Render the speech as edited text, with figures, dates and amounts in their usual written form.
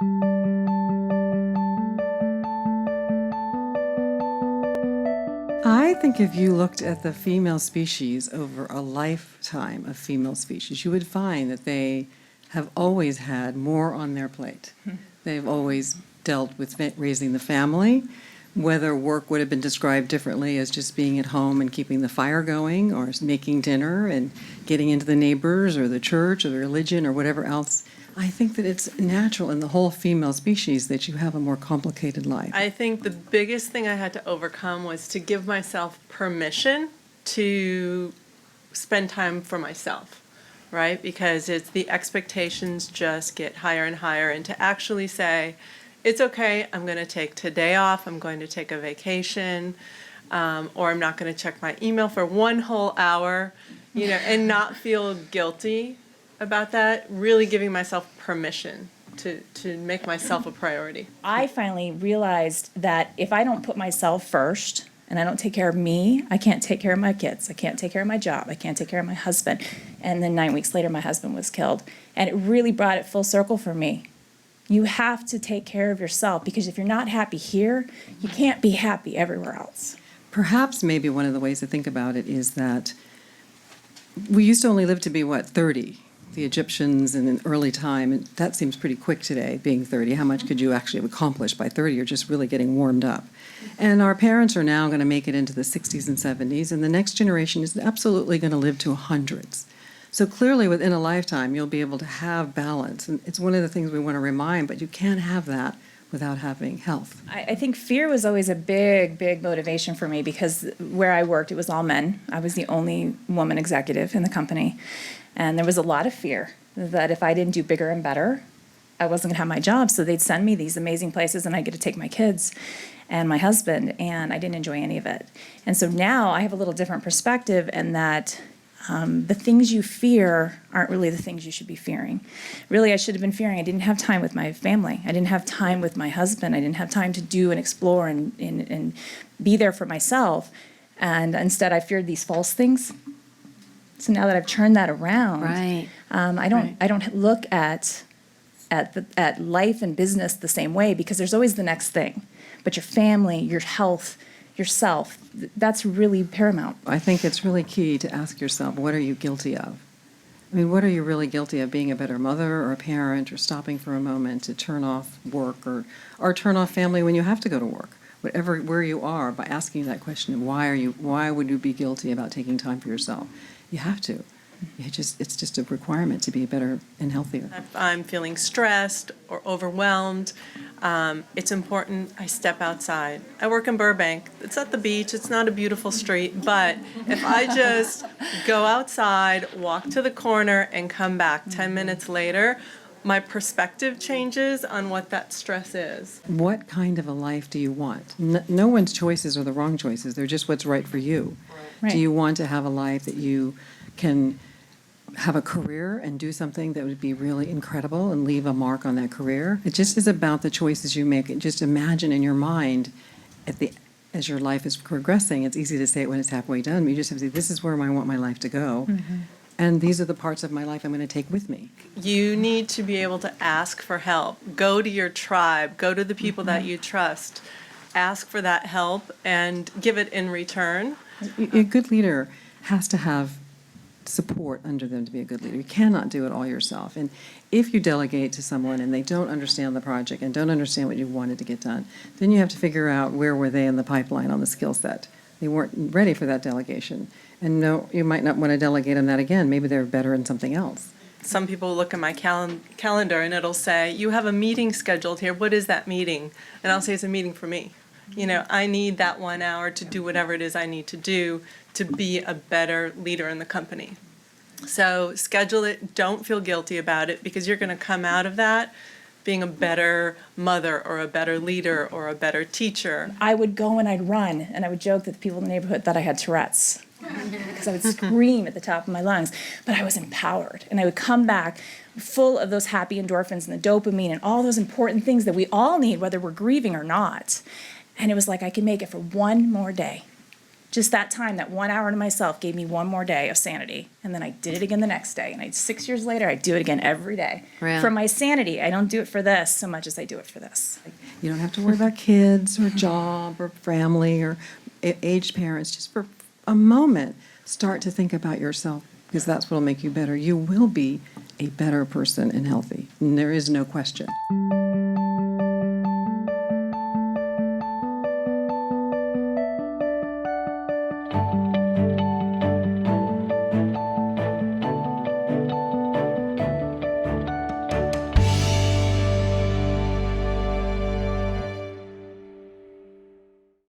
I think if you looked at the female species over a lifetime of female species, you would find that they have always had more on their plate. They've always dealt with raising the family, whether work would have been described differently as just being at home and keeping the fire going, or making dinner and getting into the neighbors or the church or the religion or whatever else. I think that it's natural in the whole female species that you have a more complicated life. I think the biggest thing I had to overcome was to give myself permission to spend time for myself, right? Because it's the expectations just get higher and higher, and to actually say, it's okay, I'm going to take today off, I'm going to take a vacation, or I'm not going to check my email for 1 whole hour, and not feel guilty about that, really giving myself permission to make myself a priority. I finally realized that if I don't put myself first and I don't take care of me, I can't take care of my kids, I can't take care of my job, I can't take care of my husband. And then 9 weeks later, my husband was killed. And it really brought it full circle for me. You have to take care of yourself, because if you're not happy here, you can't be happy everywhere else. Perhaps maybe one of the ways to think about it is that we used to only live to be, 30? The Egyptians in an early time, and that seems pretty quick today, being 30. How much could you actually accomplish by 30? You're just really getting warmed up. And our parents are now going to make it into the 60s and 70s, and the next generation is absolutely going to live to hundreds. So clearly within a lifetime, you'll be able to have balance. And it's one of the things we want to remind, but you can't have that without having health. I think fear was always a big, big motivation for me, because where I worked, it was all men. I was the only woman executive in the company. And there was a lot of fear that if I didn't do bigger and better, I wasn't going to have my job. So they'd send me these amazing places, and I get to take my kids and my husband, and I didn't enjoy any of it. And so now I have a little different perspective, in that the things you fear aren't really the things you should be fearing. Really, I should have been fearing I didn't have time with my family. I didn't have time with my husband. I didn't have time to do and explore and be there for myself. And instead, I feared these false things. So now that I've turned that around, Right. I don't look at life and business the same way, because there's always the next thing. But your family, your health, yourself, that's really paramount. I think it's really key to ask yourself, what are you guilty of? I mean, what are you really guilty of? Being a better mother or a parent, or stopping for a moment to turn off work, or turn off family when you have to go to work? Where you are, by asking that question, why would you be guilty about taking time for yourself? You have to. It's just a requirement to be better and healthier. If I'm feeling stressed or overwhelmed, it's important I step outside. I work in Burbank. It's at the beach. It's not a beautiful street, but if I just go outside, walk to the corner, and come back 10 minutes later, my perspective changes on what that stress is. What kind of a life do you want? No one's choices are the wrong choices. They're just what's right for you. Right. Do you want to have a life that you can have a career and do something that would be really incredible and leave a mark on that career? It just is about the choices you make. Just imagine in your mind, as your life is progressing, it's easy to say it when it's halfway done, but you just have to say, this is where I want my life to go. Mm-hmm. And these are the parts of my life I'm going to take with me. You need to be able to ask for help. Go to your tribe. Go to the people that you trust. Ask for that help and give it in return. A good leader has to have support under them to be a good leader. You cannot do it all yourself. And if you delegate to someone and they don't understand the project and don't understand what you wanted to get done, then you have to figure out where were they in the pipeline on the skill set. They weren't ready for that delegation. And no, you might not want to delegate them that again. Maybe they're better in something else. Some people look at my calendar and it'll say, you have a meeting scheduled here. What is that meeting? And I'll say, it's a meeting for me. I need that 1 hour to do whatever it is I need to do to be a better leader in the company. So schedule it. Don't feel guilty about it, because you're going to come out of that being a better mother or a better leader or a better teacher. I would go and I'd run, and I would joke to the people in the neighborhood that I had Tourette's, because I would scream at the top of my lungs. But I was empowered, and I would come back full of those happy endorphins and the dopamine and all those important things that we all need, whether we're grieving or not. And it was like I could make it for one more day. Just that time, that 1 hour to myself gave me one more day of sanity. And then I did it again the next day. And 6 years later, I do it again every day. Yeah. For my sanity, I don't do it for this so much as I do it for this. You don't have to worry about kids or job or family or aged parents. Just for a moment, start to think about yourself, because that's what will make you better. You will be a better person and healthy. And there is no question.